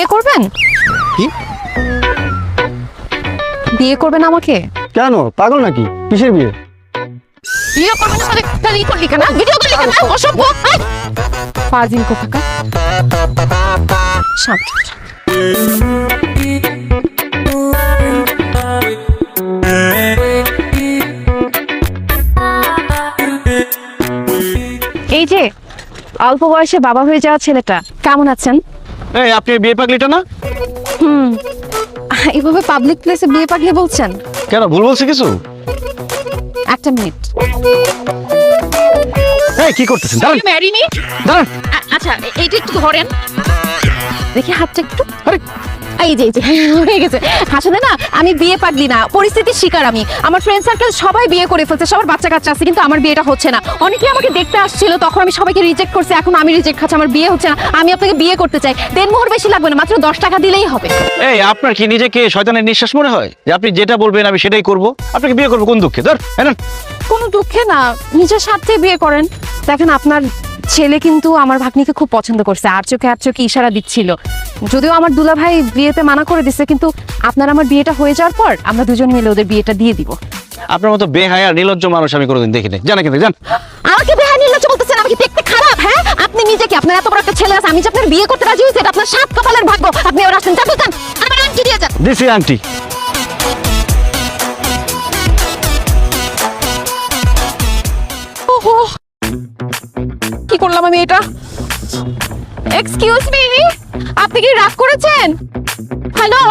বিয়ে করবেন? কি? বিয়ে করবেন আমাকে? কেন, পাগল নাকি? কিসের বিয়ে? বিয়ে করবেন মানে তাহলে ই করলি কেন? ভিডিও করলি কেন? অসভ্য! ফাজিল কোথাকার। শান্ত। এই যে অল্প বয়সে বাবা হয়ে যাওয়া ছেলেটা, কেমন আছেন? এই আপনি বিয়ে পাগলিটা না? এভাবে পাবলিক প্লেসে বিয়ে পাগলি বলছেন? কেন, ভুল বলছে কিছু? একটা মিনিট। এই কি করতেছেন? দাঁড়ান ম্যারিনি? দাঁড়ান। আচ্ছা এইটা একটু ধরেন দেখি, হাতটা একটু। আরে এই যে হয়ে গেছে। আসলে না আমি বিয়ে পাগলি না, পরিস্থিতির শিকার আমি। আমার ফ্রেন্ড সার্কেল সবাই বিয়ে করে ফেলছে, সবার বাচ্চা কাচ্চা আছে, কিন্তু আমার বিয়েটা হচ্ছে না। অনেকে আমাকে দেখতে আসছিল, তখন আমি সবাইকে রিজেক্ট করছি, এখন আমি রিজেক্ট খাচ্ছি, আমার বিয়ে হচ্ছে না। আমি আপনাকে বিয়ে করতে চাই, দেনমোহর বেশি লাগবে না, মাত্র 10 টাকা দিলেই হবে। এই আপনার কি নিজেকে শয়তানের নিঃশ্বাস মনে হয় যে আপনি যেটা বলবেন আমি সেটাই করব? আপনাকে বিয়ে করবো কোন দুঃখে? ধর এনান। কোনো দুঃখে না, নিজের স্বার্থে বিয়ে করেন। দেখেন আপনার ছেলে কিন্তু আমার ভাগ্নিকে খুব পছন্দ করছে, আর চোখে ইশারা দিচ্ছিল। যদিও আমার দুলাভাই বিয়েতে মানা করে দিচ্ছে, কিন্তু আপনার আমার বিয়েটা হয়ে যাওয়ার পর আমরা দুজন মিলে ওদের বিয়েটা দিয়ে দিব। আপনার মতো বেহায়া নির্লজ্জ মানুষ আমি কোনোদিন দেখিনি। জানা কিন্তু জান। আমাকে বেহায়া নির্লজ্জ বলতেছেন? আমি কি দেখতে খারাপ? হ্যাঁ, আপনি নিজে কি, আপনার এত বড় একটা ছেলে আছে, আমি যে আপনার বিয়ে করতে রাজি হয়েছি, এটা আপনার সাত কপালের ভাগ্য। আপনি এবার আসেন, চাপে যান, আমার আন্টি দিয়ে যান। দিছি আন্টি। ওহো, কি করলাম আমি এটা? এক্সকিউজ মি, আপনি কি রাগ করেছেন? হ্যালো।